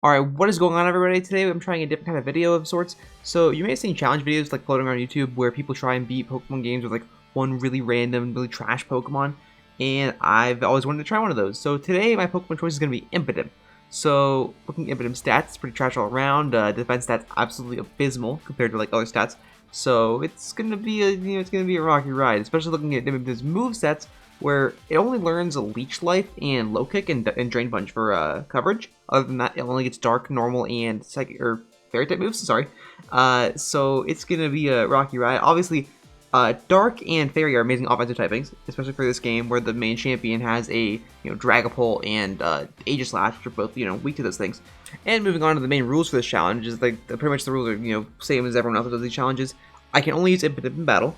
Alright, what is going on everybody? Today I'm trying a different kind of video of sorts. So you may have seen challenge videos like floating around YouTube where people try and beat Pokemon games with like one really random, really trash Pokemon. And I've always wanted to try one of those. So today my Pokemon choice is going to be Impidimp. So looking at Impidimp stats, it's pretty trash all around. Defense stats absolutely abysmal compared to like other stats. So it's going to be a rocky ride, especially looking at Impidimp's move sets where it only learns a Leech Life and Low Kick and Drain Punch for coverage. Other than that, it only gets Dark, Normal, and Psychic or Fairy type moves. Sorry. So it's gonna be a rocky ride. Obviously, Dark and Fairy are amazing offensive typings, especially for this game where the main champion has a Dragapult and Aegislash, which are both weak to those things. And moving on to the main rules for this challenge is like pretty much the rules are same as everyone else that does these challenges. I can only use Impidimp in battle.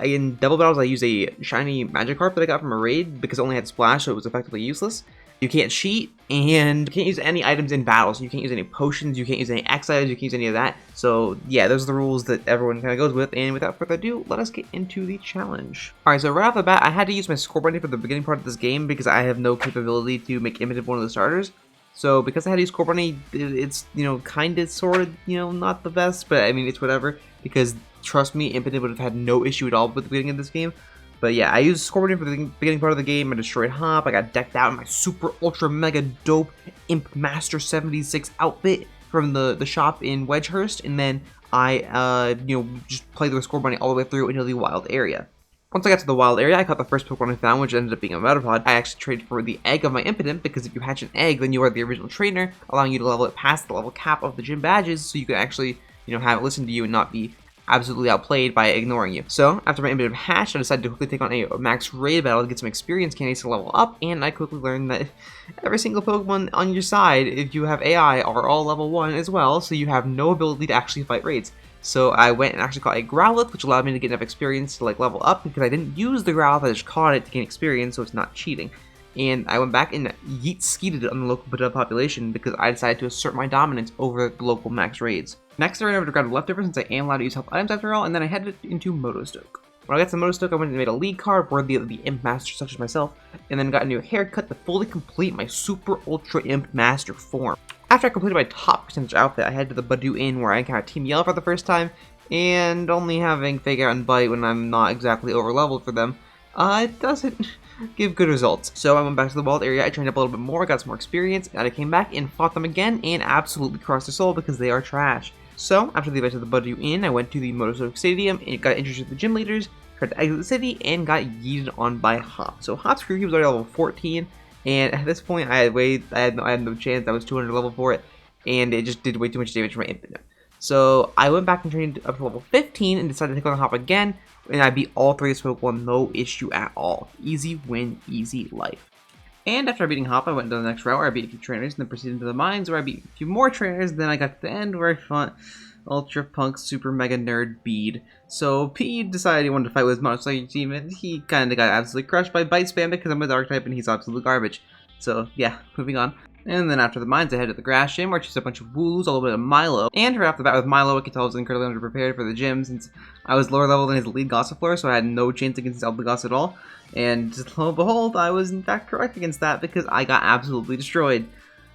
In double battles, I use a shiny Magikarp that I got from a raid because it only had Splash, so it was effectively useless. You can't cheat, and you can't use any items in battle, so you can't use any potions, you can't use any X items, you can't use any of that. So yeah, those are the rules that everyone kind of goes with, and without further ado, let us get into the challenge. Alright, so right off the bat, I had to use my score button for the beginning part of this game because I have no capability to make Impidimp one of the starters. So because I had to use Core Bunny, it's, kind of, sort of, not the best, but I mean, it's whatever, because trust me, Impidimp would have had no issue at all with the beginning of this game. But yeah, I used Core Bunny for the beginning part of the game. I destroyed Hop, I got decked out in my super ultra mega dope Imp Master 76 outfit from the shop in Wedgehurst, and then I, just played the Score Bunny all the way through into the wild area. Once I got to the wild area, I caught the first Pokemon I found, which ended up being a Metapod. I actually traded for the egg of my Impidimp, because if you hatch an egg, then you are the original trainer, allowing you to level it past the level cap of the gym badges, so you can actually, have it listen to you and not be absolutely outplayed by ignoring you. So, after my Impidimp hatched, I decided to quickly take on a max raid battle to get some experience candies to level up, and I quickly learned that every single Pokemon on your side, if you have AI, are all level 1 as well, so you have no ability to actually fight raids. So I went and actually caught a Growlithe, which allowed me to get enough experience to level up, because I didn't use the Growlithe, I just caught it to gain experience, so it's not cheating. And I went back and yeet-skeeted on the local population because I decided to assert my dominance over the local max raids. Next I ran over to grab the leftover since I am allowed to use health items after all, and then I headed into Motostoke. When I got to Motostoke, I went and made a league card worthy of the Imp Master such as myself, and then got a new haircut to fully complete my Super Ultra Imp Master form. After I completed my top percentage outfit, I headed to the Badoo Inn where I encountered Team Yell for the first time, and only having Fake Out and Bite when I'm not exactly over-leveled for them, it doesn't give good results. So I went back to the wild area, I trained up a little bit more, got some more experience, and I came back and fought them again and absolutely crushed their soul because they are trash. So after the event to the Badoo Inn, I went to the Motostoke Stadium and got introduced to the gym leaders, tried to exit the city, and got yeeted on by Hop. So Hop's crew was already level 14, and at this point I had no chance. I was 200 level for it, and it just did way too much damage for my Impidimp. So I went back and trained up to level 15 and decided to take on Hop again, and I beat all three of these Pokemon, no issue at all. Easy win, easy life. And after beating Hop, I went to the next route where I beat a few trainers, and then proceeded to the mines where I beat a few more trainers, then I got to the end where I fought Ultra Punk Super Mega Nerd Bead. So P decided he wanted to fight with his Motostoke team, and he kinda got absolutely crushed by Bite Spam because I'm a Dark type and he's absolute garbage. So yeah, moving on. And then after the mines, I headed to the grass gym where I chose a bunch of Wooloos, a little bit of Milo. And right off the bat with Milo, I could tell I was incredibly underprepared for the gym since I was lower level than his lead Gossifleur, so I had no chance against his Eldegoss at all. And lo and behold, I was in fact correct against that because I got absolutely destroyed.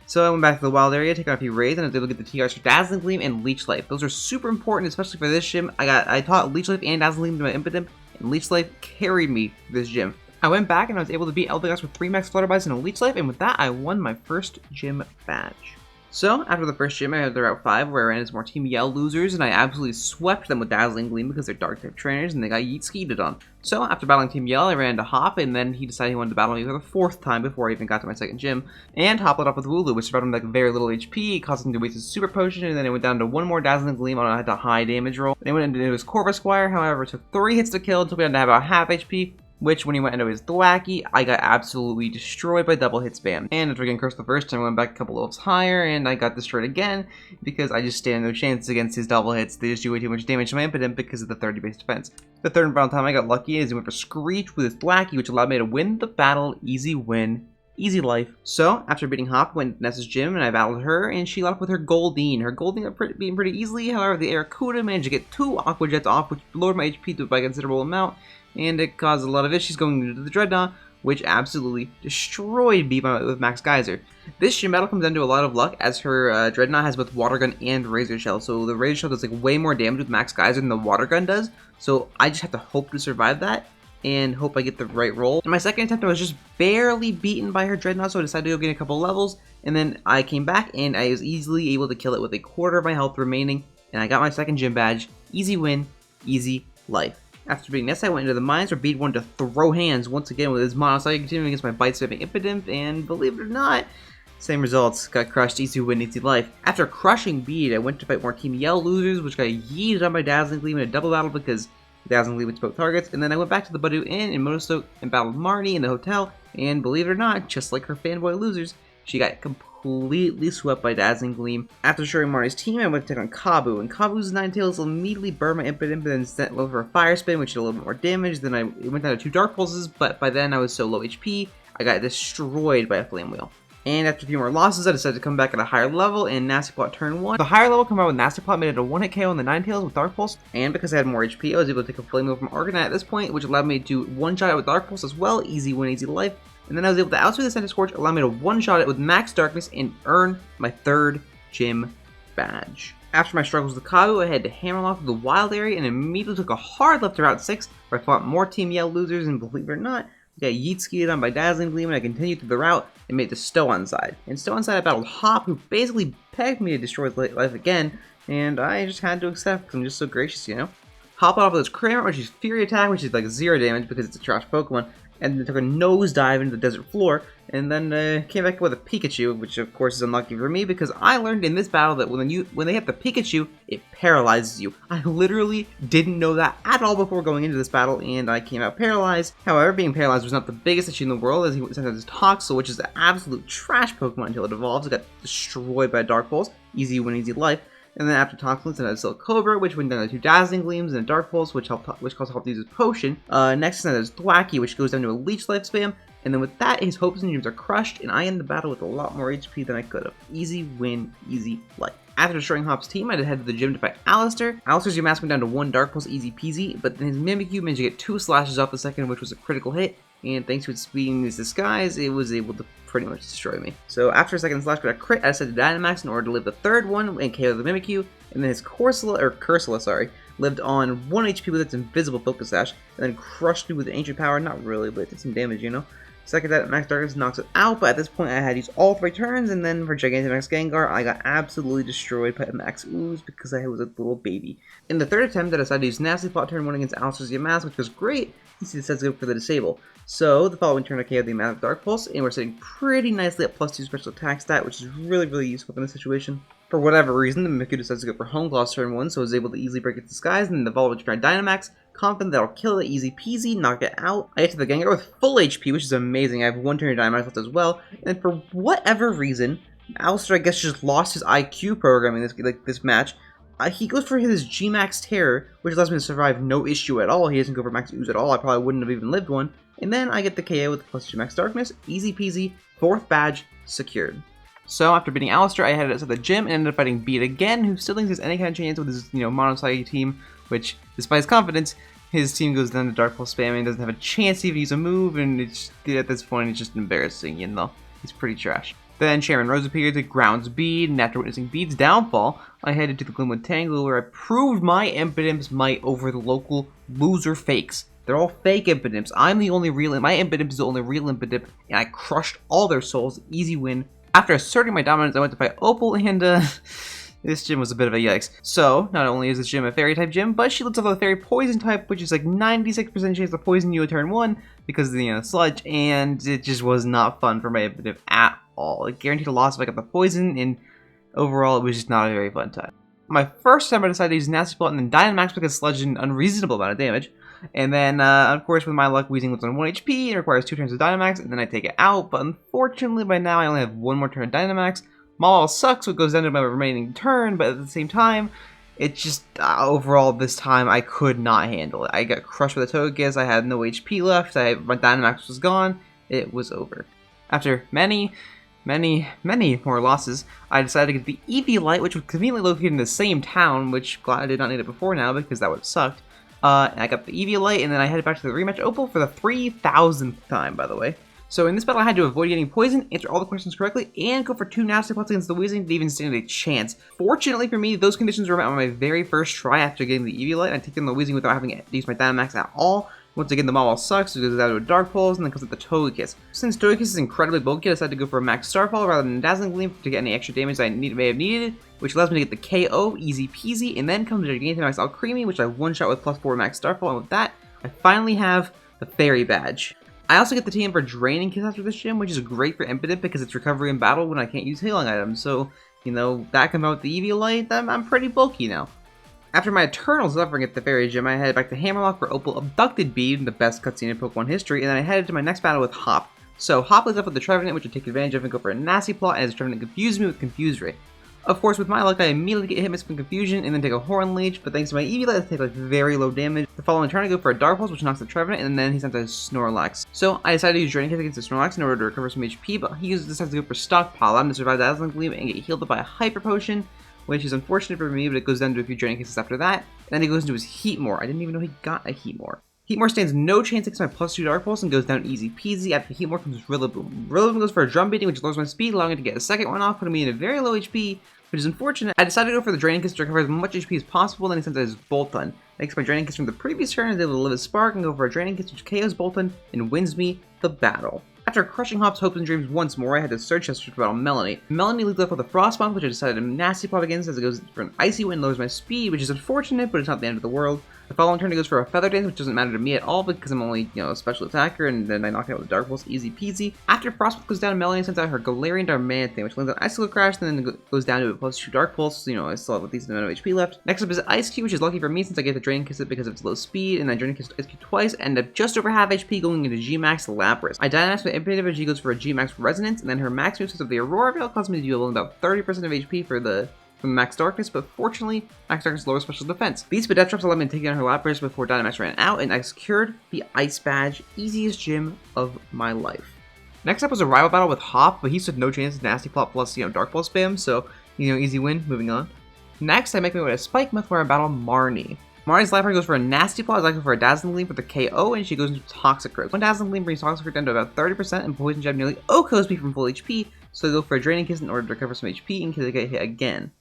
So I went back to the wild area, taking on a few raids, and I was able to get the TRs for Dazzling Gleam and Leech Life. Those are super important, especially for this gym. I taught Leech Life and Dazzling Gleam to my Impidimp, and Leech Life carried me for this gym. I went back and I was able to beat Eldegoss with 3 max Flutterbys and a Leech Life, and with that I won my first gym badge. So, after the first gym, I had the Route 5 where I ran into more Team Yell losers, and I absolutely swept them with Dazzling Gleam because they're Dark type trainers and they got yeet-skeeted on. So, after battling Team Yell, I ran into Hop, and then he decided he wanted to battle me for the 4th time before I even got to my second gym. And Hop lit up with Wooloo, which brought him like very little HP, caused him to waste his Super Potion, and then it went down to 1 more Dazzling Gleam on a high damage roll. Then he went into his Corvus Squire, however, it took 3 hits to kill until we had to have about half HP. Which, when he went into his Thwackey, I got absolutely destroyed by double hit spam. And after getting cursed the first time, I went back a couple levels higher, and I got destroyed again, because I just stand no chance against his double hits. They just do way too much damage to my Impidimp because of the 30 base defense. The third and final time I got lucky is he went for Screech with his Thwackey, which allowed me to win the battle. Easy win. Easy life. So, after beating Hop, I went to Nessa's gym, and I battled her, and she lit up with her Goldeen. Her Goldeen got beaten pretty easily, however, the Arrokuda managed to get 2 Aqua Jets off, which lowered my HP by a considerable amount, and it caused a lot of issues going into the Dreadnought, which absolutely destroyed me with Max Geyser. This gym battle comes down to a lot of luck, as her Dreadnought has both Water Gun and Razor Shell, so the Razor Shell does like way more damage with Max Geyser than the Water Gun does, so I just have to hope to survive that, and hope I get the right roll. In my second attempt, I was just barely beaten by her Dreadnought, so I decided to go get a couple levels, and then I came back, and I was easily able to kill it with a quarter of my health remaining, and I got my second gym badge. Easy win, easy life. After beating this, I went into the mines where Bede wanted to throw hands once again with his monocycle, continuing against my bite spamming Impidimp, and believe it or not, same results. Got crushed, easy win, easy life. After crushing Bede, I went to fight more Team Yell losers, which got yeeted on by Dazzling Gleam in a double battle because Dazzling Gleam hits both targets, and then I went back to the Badu Inn in Motostoke and battled Marnie in the hotel, and believe it or not, just like her fanboy losers, she got completely swept by Dazzling Gleam. After destroying Marnie's team, I went to take on Kabu, and Kabu's Ninetales immediately burned my Impidimp and then sent over a Fire Spin, which did a little bit more damage. Then it went down to 2 Dark Pulses, but by then I was so low HP, I got destroyed by a Flame Wheel. And after a few more losses, I decided to come back at a higher level in Nasty Plot turn 1. The higher level come out with Nasty Plot made it a 1-hit KO on the Ninetales with Dark Pulse, and because I had more HP, I was able to take a Flame Wheel from Arcanine at this point, which allowed me to one-shot it with Dark Pulse as well, easy win, easy life. And then I was able to outspeed the Center Scorch, allow me to one-shot it with Max Darkness and earn my 3rd gym badge. After my struggles with Kabu, I had to Hammerlock to the Wild Area and immediately took a hard left to Route 6, where I fought more Team Yell losers, and believe it or not, I got yeet-skied on by Dazzling Gleam, and I continued through the route and made it to Stow side. In Stow side, I battled Hop, who basically pegged me to destroy his life again, and I just had to accept because I'm just so gracious, you know? Hop off with his Kramer, which is Fury Attack, which is like 0 damage because it's a trash Pokemon, and then took a nosedive into the desert floor, and then came back with a Pikachu, which of course is unlucky for me because I learned in this battle that when they hit the Pikachu, it paralyzes you. I literally didn't know that at all before going into this battle, and I came out paralyzed. However, being paralyzed was not the biggest issue in the world, as he sent out his Toxel, which is an absolute trash Pokemon until it evolves. It got destroyed by a Dark Pulse. Easy win, easy life. And then after Toxin, sent out a Silk Cobra, which went down to 2 Dazzling Gleams and a Dark Pulse, which caused Hop to use his potion. Next, sent out his Thwacky, which goes down to a Leech Life spam. And then with that, his hopes and dreams are crushed, and I end the battle with a lot more HP than I could have. Easy win, easy life. After destroying Hop's team, I headed to the gym to fight Alistair. Alistair's gym mask went down to 1 Dark Pulse, easy peasy, but then his Mimikyu managed to get 2 slashes off the second, which was a critical hit. And thanks to its speed and its disguise, it was able to pretty much destroy me. So after a second slash but a crit, I decided to Dynamax in order to live the 3rd one and KO the Mimikyu. And then his Cursula, lived on 1 HP with its invisible Focus Sash, and then crushed me with Ancient Power. Not really, but it did some damage, you know? Second that, Max Darkness knocks it out, but at this point I had to use all 3 turns, and then for Gigantamax Gengar, I got absolutely destroyed by a Max Ooze because I was a little baby. In the 3rd attempt, I decided to use Nasty Plot turn 1 against Alistair's Yamask, which was great since he decides to go for the Disable. So, the following turn I KO'd the amount of Dark Pulse, and we're sitting pretty nicely at +2 special attack stat, which is really useful in this situation. For whatever reason, the Mimikyu decides to go for Home Claws turn 1, so I was able to easily break its disguise, and then evolve it to try Dynamax, confident that I'll kill it easy peasy, knock it out. I get to the Gengar with full HP, which is amazing. I have 1 turn of Dynamax left as well, and for whatever reason, Alistair, I guess, just lost his IQ programming this match. He goes for his G-Max Terror, which allows me to survive no issue at all. He doesn't go for Max Ooze at all. I probably wouldn't have even lived one. And then I get the KO with plus G-Max Darkness. Easy peasy. 4th badge secured. So after beating Alistair, I headed out to the gym and ended up fighting Bede again, who still thinks there's any kind of chance with his, monocycle team, which, despite his confidence, his team goes down to Dark Pulse spamming, doesn't have a chance to even use a move, and it's, at this point, it's just embarrassing, He's pretty trash. Then Sharon Rose appeared to grounds Bede, and after witnessing Bede's downfall, I headed to the Glimwood Tangle, where I proved my Impidimp's might over the local loser fakes. They're all fake Impidimps. I'm the only real, my Impidimp is the only real Impidimp, and I crushed all their souls. Easy win. After asserting my dominance, I went to fight Opal, and this gym was a bit of a yikes. So, not only is this gym a fairy type gym, but she lives off the fairy poison type, which is like 96% chance to poison you at turn 1 because of the sludge, and it just was not fun for my Impidimp at all. It guaranteed a loss if I got the poison, and overall it was just not a very fun time. My first time I decided to use Nasty Plot and then Dynamax because sludge did an unreasonable amount of damage. And then, of course, with my luck, Weezing was on 1 HP, it requires 2 turns of Dynamax, and then I take it out, but unfortunately, by now, I only have 1 more turn of Dynamax. Maul sucks, so it goes down to my remaining turn, but at the same time, it just, overall, this time, I could not handle it. I got crushed with a Togekiss, I had no HP left, my Dynamax was gone, it was over. After many more losses, I decided to get the Eevee Light, which was conveniently located in the same town, which glad I did not need it before now, because that would have sucked. And I got the Eviolite, and then I headed back to the rematch Opal for the 3,000th time, by the way. So in this battle, I had to avoid getting poisoned, answer all the questions correctly, and go for 2 nasty plots against the Weezing to even stand a chance. Fortunately for me, those conditions were met on my very first try after getting the Eviolite. I taken the Weezing without having to use my Dynamax at all. Once again, the Malamar sucks, so it goes down to a Dark Pulse, and then comes with the Togekiss. Since Togekiss is incredibly bulky, I decided to go for a Max Starfall rather than Dazzling Gleam to get any extra damage I may have needed, which allows me to get the KO, easy peasy, and then comes the Gigantamax Alcremie, which I one-shot with +4 Max Starfall, and with that, I finally have the Fairy Badge. I also get the TM for Draining Kiss after this gym, which is great for Impidimp because it's recovery in battle when I can't use healing items, so, you know, that combined with the Eviolite, I'm pretty bulky now. After my eternal suffering at the Fairy Gym, I headed back to Hammerlock for Opal Abducted Bead, the best cutscene in Pokemon history, and then I headed to my next battle with Hop. So Hop leads up with the Trevenant, which I take advantage of and go for a nasty plot, as Trevenant confused me with Confuse Ray. Of course, with my luck, I immediately get hit with Confusion and then take a Horn Leech, but thanks to my Eviolite, I take like very low damage. The following turn, I go for a Dark Pulse, which knocks the Trevenant, and then he sends a Snorlax. So I decided to use Draining Kick against the Snorlax in order to recover some HP, but he decides to go for Stockpile. I'm to survive Dazzling Gleam and get healed by a Hyper Potion, which is unfortunate for me, but it goes down to a few Draining Kisses after that. And then he goes into his Heatmore. I didn't even know he got a Heatmore. Heatmore stands no chance against my +2 Dark Pulse and goes down easy peasy. After Heatmore comes Rillaboom. Rillaboom goes for a Drum Beating, which lowers my speed, allowing me to get a second one off, putting me in a very low HP, which is unfortunate. I decided to go for the Draining Kiss to recover as much HP as possible, then he sends out his Boltund. Thanks to my Draining Kiss from the previous turn, I was able to live a Spark and go for a Draining Kiss, which KOs Boltund and wins me the battle. After crushing Hop's hopes and dreams once more, I had to search to battle Melanie. Melanie leads off with a Frostbomb, which I decided to nasty plot against as it goes for an Icy Wind, lowers my speed, which is unfortunate, but it's not the end of the world. The following turn, it goes for a Feather Dance, which doesn't matter to me at all because I'm only, you know, a special attacker, and then I knock it out with Dark Pulse, easy peasy. After Frostbomb goes down, Melanie sends out her Galarian Darmanitan, which lands on Icicle Crash, and then goes down to a +2 Dark Pulse, so, you know, I still have a decent amount of HP left. Next up is Ice Cube, which is lucky for me since I get to Drain Kiss it because of its low speed, and I Drain Kiss Ice Cube twice, and up just over half HP going into G-Max Lapras. I Dynamax with Impidimp, and she goes for a G-Max Resonance, and then her max moveset of the Aurora Veil causes me to deal about 30% of HP from Max Darkness, but fortunately, Max Darkness lowers special defense. These Speed Drops allowed me to take down her Lapras before Dynamax ran out, and I secured the Ice Badge, easiest gym of my life. Next up was a rival battle with Hop, but he stood no chance of Nasty Plot plus, you know, Dark Pulse spam, so, you know, easy win, moving on. Next, I make my way to Spike Myth where I battle Marnie. Marnie's Lapras goes for a Nasty Plot, I go for a Dazzling Gleam for the KO, and she goes into Toxicroak. One Dazzling Gleam brings Toxicroak down to about 30%, and Poison Jab nearly OHKOs me from full HP, so I go for a Draining Kiss in order to recover some HP in case I get hit again.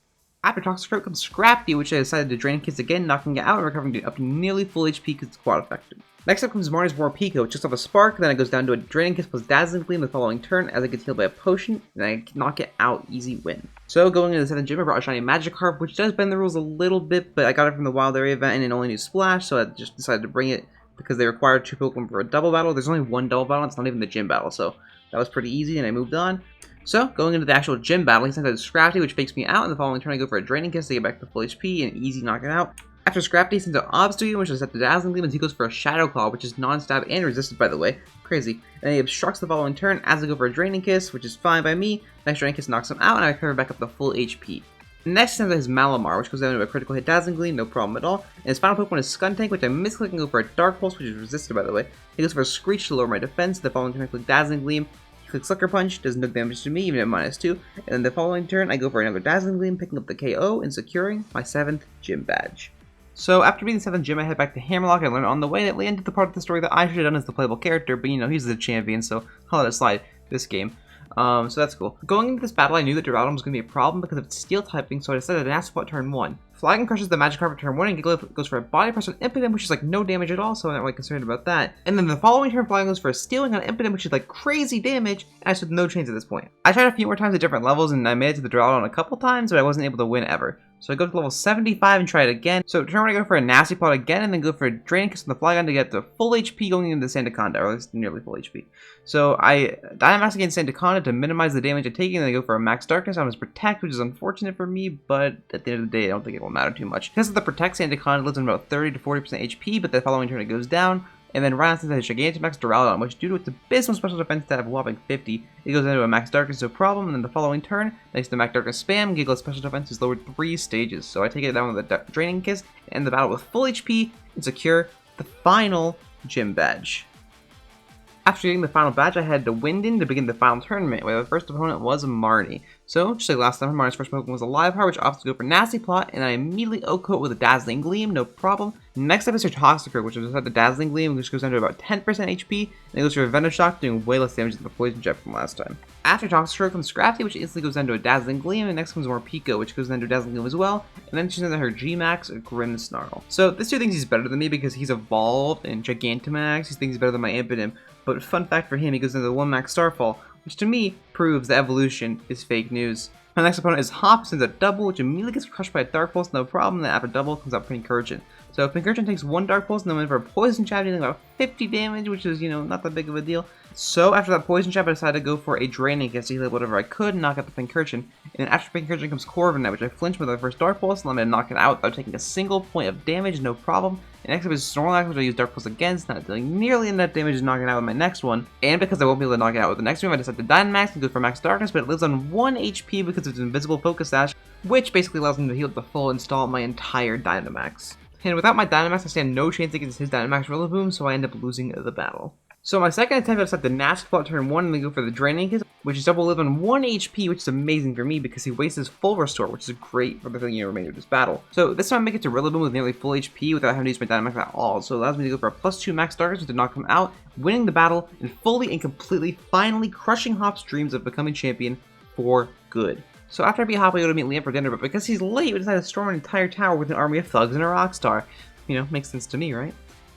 After Toxicroak comes Scrafty, which I decided to Drain Kiss again, knocking it out and recovering up to nearly full HP because it's quad effective. Next up comes Marnie's Warpico, which just off a Spark, then it goes down to a Draining Kiss plus Dazzling Gleam the following turn as it gets healed by a Potion, and I knock it out, easy win. So going into the 7th gym, I brought a shiny Magikarp, which does bend the rules a little bit, but I got it from the Wild Area event and it only needs Splash, so I just decided to bring it because they require 2 Pokemon for a double battle. There's only 1 double battle, it's not even the gym battle, so that was pretty easy and I moved on. So, going into the actual gym battle, he sends out Scrafty, which fakes me out, and the following turn I go for a Draining Kiss to get back to full HP and easy knock it out. After Scrafty, he sends out Obstacle, which is set to Dazzling Gleam, and he goes for a Shadow Claw, which is non-stab and resisted, by the way. Crazy. And he obstructs the following turn as I go for a Draining Kiss, which is fine by me. Next Draining Kiss knocks him out, and I recover back up to full HP. Next, he sends out his Malamar, which goes down to a critical hit Dazzling Gleam, no problem at all. And his final Pokemon is Skuntank, which I misclick and go for a Dark Pulse, which is resisted, by the way. He goes for a Screech to lower my defense. The following turn I click Dazzling Gleam. He clicks Sucker Punch, does no damage to me, even at -2. And then the following turn, I go for another Dazzling Gleam, picking up the KO and securing my 7th gym badge. So after beating the 7th gym, I head back to Hammerlock and learn on the way that Leanne did the part of the story that I should have done as the playable character, but you know, he's the champion, so I'll let it slide this game. So that's cool. Going into this battle, I knew that Duraludon was going to be a problem because of its steel typing, so I decided to Nasty Plot turn 1. Flagon crushes the Magikarp at turn 1, and Gigalith goes for a Body Press on Impidimp, which is like no damage at all, so I'm not really concerned about that. And then the following turn, Flagon goes for a Stealing on Impidimp, which is like crazy damage, and I stood no chance at this point. I tried a few more times at different levels, and I made it to the Duraludon a couple times, but I wasn't able to win ever. So I go to level 75 and try it again. So turn 1 I go for a Nasty Plot again, and then go for a Draining Kiss on the Flagon to get to full HP going into Sandaconda, or at least nearly full HP. So I Dynamax against Sandaconda to minimize the damage I'm taking, and then I go for a Max Darkness on his Protect, which is unfortunate for me, but at the end of the day, I don't think it will matter too much. Because of the Protect, Sandaconda lives on about 30 to 40% HP, but the following turn it goes down, and then right after that, Gigantamax Duraludon, which due to its abysmal special defense stat of a whopping 50, it goes into a Max Darkness, no problem, and then the following turn, thanks to Max Darkness spam, Gigalith's special defense is lowered 3 stages, so I take it down with a Draining Kiss, and end the battle with full HP, and secure the final gym badge. After getting the final badge, I headed to Winden to begin the final tournament, where the first opponent was Marnie. So, just like last time, Mario's first Pokemon was a Live Heart, which opts to go for Nasty Plot, and I immediately O-Coat with a Dazzling Gleam, no problem. Next up is her Toxicroak, which is the Dazzling Gleam, which goes down to about 10% HP, and it goes for a Venom Shock, doing way less damage than the Poison Jet from last time. After Toxicroak comes Scrafty, which instantly goes down to a Dazzling Gleam, and next comes Morpeko, which goes down to a Dazzling Gleam as well, and then she's under her G-Max, Grimmsnarl. So, this dude thinks he's better than me because he's evolved in Gigantamax, he thinks he's better than my Impidimp, but fun fact for him, he goes into the 1 Max Starfall, which to me proves that evolution is fake news. My next opponent is Hop, sends a double, which immediately gets crushed by a Dark Pulse, no problem. Then after double comes out Pincurchin. So Pincurchin takes 1 Dark Pulse and then went for a Poison Jab, dealing about 50 damage, which is, not that big of a deal. So after that Poison Jab, I decided to go for a Draining Kiss to heal whatever I could, knock out the Pincurchin. And then after Pincurchin comes Corviknight, which I flinched with my first Dark Pulse, and I'm going to knock it out without taking a single point of damage, no problem. And next up is Snorlax, which I use Dark Pulse against, not dealing nearly enough damage to knock it out with my next one. And because I won't be able to knock it out with the next one, I decided to Dynamax and go for Max Darkness, but it lives on 1 HP because of its Invisible Focus Sash, which basically allows me to heal at the full install of my entire Dynamax. And without my Dynamax, I stand no chance against his Dynamax Rillaboom, so I end up losing the battle. So my second attempt, I decided to Nasty Plot turn 1 and then go for the Draining Kiss, which is double live on 1 HP, which is amazing for me because he wastes his full restore, which is great for the remainder of this battle. So this time I make it to Rillaboom with nearly full HP without having to use my Dynamax at all, so it allows me to go for a +2 Max Darkness to knock him out, winning the battle, and fully and completely, finally crushing Hop's dreams of becoming champion for good. So after I beat Hop, I go to meet Liam for dinner, but because he's late, we decided to storm an entire tower with an army of thugs and a Rockstar. Makes sense to me, right?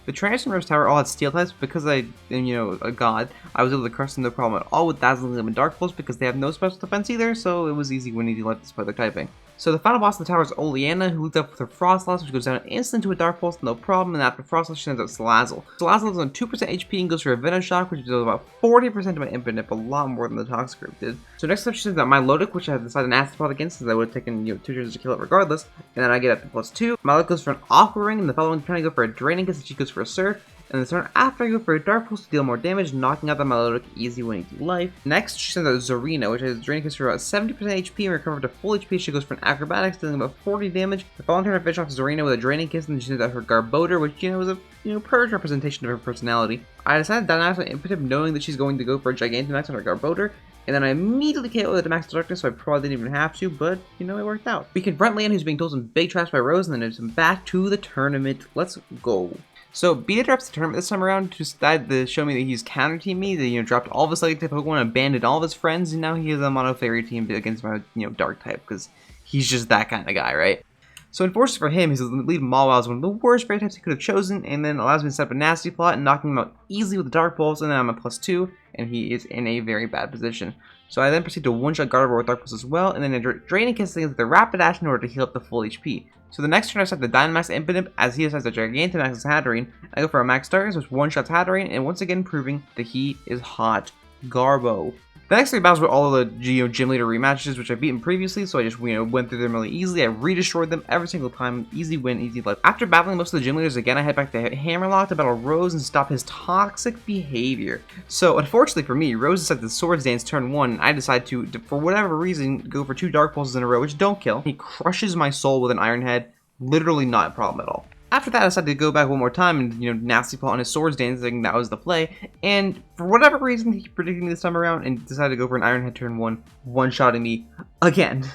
The Trainers and Rose Tower all had Steel types, because I am, a god, I was able to crush them no problem at all with Dazzling Gleam and Dark Pulse because they have no special defense either, so it was easy winning to despite their typing. So the final boss of the tower is Oleanna, who leads up with her Frost Loss, which goes down instant to a Dark Pulse, no problem, and after Frost Loss she sends out Salazzle. Salazzle is on 2% HP and goes for a Venom Shock, which does about 40% to my Impidimp, a lot more than the Toxicroak did. So next up she sends out Milotic, which I have decided to Nasty Plot against, since I would have taken 2 turns to kill it regardless, and then I get up to +2. Milotic goes for an Aqua Ring, and the following turn I go for a Draining Kiss, and she goes for a Surf. And the turn after I go for a Dark Pulse to deal more damage, knocking out the Milotic, easy winning to life. Next, she sends out Zarina, which has Draining Kiss for about 70% HP and recovered to full HP. She goes for an Acrobatics, dealing about 40 damage. The following turn I finish off Zarina with a Draining Kiss, and then she sends out her Garbodor, which is a perfect representation of her personality. I decided to Dynamax my Impidimp, knowing that she's going to go for a Gigantamax on her Garbodor. And then I immediately KO with a Max Darkness, so I probably didn't even have to, but, it worked out. We confront Leon, who's being told some big trash by Rose, and then it's back to the tournament. Let's go. So, Beat interrupts the tournament this time around to decide to show me that he's counter-teamed me, that, dropped all of his Psychic-type Pokemon and abandoned all of his friends, and now he is a Mono Fairy team against my, Dark-type, because he's just that kind of guy, right? So, unfortunately for him, his lead Mawile is one of the worst Fairy types he could have chosen, and then allows me to set up a Nasty Plot and knock him out easily with the Dark Pulse, and then I'm a +2, and he is in a very bad position. So I then proceed to one-shot Gardevoir with Dark Pulse as well, and then a Draining Kiss with the Rapid Dash in order to heal up the full HP. So the next turn I set the Dynamax Impidimp as he decides to Gigantamax his Hatterene. I go for a Max Darkness, which one-shots Hatterene, and once again proving that he is hot Garbo. The next 3 battles were all of the Gym Leader rematches, which I've beaten previously, so I just went through them really easily. I re-destroyed them every single time. Easy win, easy life. After battling most of the Gym Leaders again, I head back to Hammerlock to battle Rose and stop his toxic behavior. So unfortunately for me, Rose decided to Swords Dance turn 1, and I decide to, for whatever reason, go for 2 Dark Pulses in a row, which don't kill. He crushes my soul with an Iron Head. Literally not a problem at all. After that, I decided to go back one more time and, Nasty Plot on his Swords Dance, thinking that was the play. And for whatever reason, he predicted me this time around and decided to go for an Iron Head turn 1, one-shotting me again.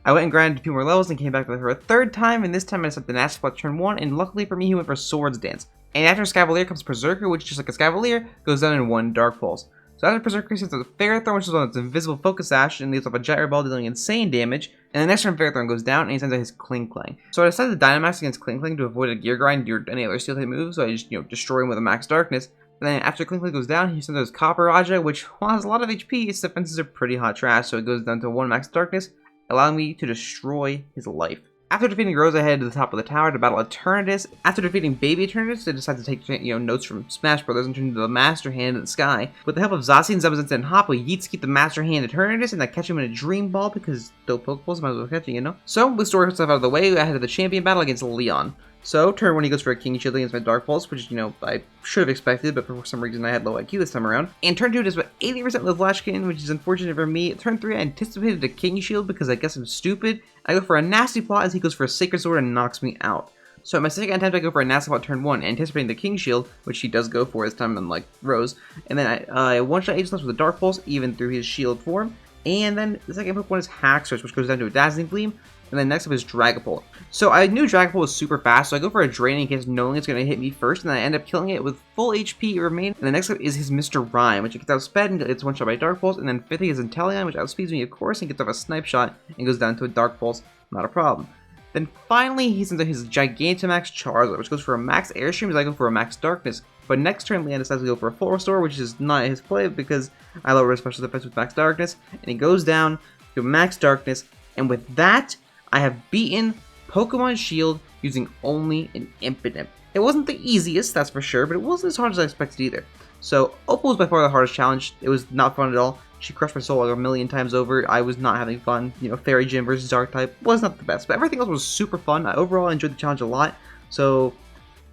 I went and grinded a few more levels and came back for a 3rd time, and this time I decided to Nasty Plot turn 1, and luckily for me, he went for Swords Dance. And after Scavalier comes Berserker, which, just like a Scavalier, goes down in 1 Dark Pulse. So after Berserker, he sends a Ferrothorn, which is on its Invisible Focus Sash, and leaves off a Gyro Ball dealing insane damage. And the next turn, Ferrothorn goes down, and he sends out his Kling Klang. So I decided to Dynamax against Kling Klang to avoid a Gear Grind or any other Steel-type moves, so I just, destroy him with a Max Darkness. And then after Kling Klang goes down, he sends out his Copper Raja, which, while has a lot of HP, its defenses are pretty hot trash, so it goes down to 1 Max Darkness, allowing me to destroy his life. After defeating Rose, I head to the top of the tower to battle Eternatus. After defeating Baby Eternatus, I decide to take notes from Smash Brothers and turn into the Master Hand in the sky. With the help of Zacian, Zabuzetsu, and Hop, we yeet-skeet the Master Hand Eternatus, and I catch him in a Dream Ball because dope Pokeballs might as well catch it, So, with story stuff out of the way, I head to the champion battle against Leon. So, turn 1 he goes for a King Shield against my Dark Pulse, which, I should have expected, but for some reason I had low IQ this time around. And turn 2 does about 80% with Flashkin, which is unfortunate for me. Turn 3 I anticipated a King Shield because I guess I'm stupid. I go for a Nasty Plot as he goes for a Sacred Sword and knocks me out. So at my second attempt I go for a Nasty Plot turn 1, anticipating the King Shield, which he does go for this time unlike Rose. And then I one-shot Aegislash with a Dark Pulse, even through his shield form. And then the second Pokemon is Haxorus, which goes down to a Dazzling Gleam. And then next up is Dragapult. So I knew Dragapult was super fast, so I go for a Draining in case knowing it's going to hit me first, and then I end up killing it with full HP remain. And the next up is his Mr. Rime, which gets outsped and gets one shot by Dark Pulse. And then fifth is Inteleon, which outspeeds me, of course, and gets off a Snipe Shot and goes down to a Dark Pulse. Not a problem. Then finally, he's into his Gigantamax Charizard, which goes for a Max Airstream as I go for a Max Darkness. But next turn, Leanna decides to go for a Full Restore, which is not his play because I lower his special defense with Max Darkness. And he goes down to Max Darkness. And with that, I have beaten Pokemon Shield using only an Impidimp. It wasn't the easiest, that's for sure, but it wasn't as hard as I expected either. So, Opal was by far the hardest challenge. It was not fun at all. She crushed my soul like a million times over. I was not having fun. You know, Fairy Gym versus Dark-type was not the best, but everything else was super fun. I overall enjoyed the challenge a lot. So,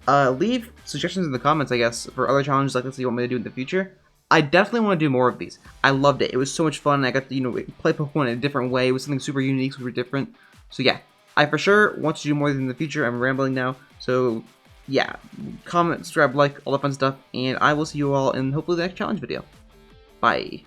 leave suggestions in the comments, I guess, for other challenges like this that you want me to do in the future. I definitely want to do more of these. I loved it. It was so much fun. I got to, play Pokemon in a different way. It was something super unique, super different. So yeah, I for sure want to do more in the future. I'm rambling now. So yeah, comment, subscribe, like, all that fun stuff. And I will see you all in hopefully the next challenge video. Bye.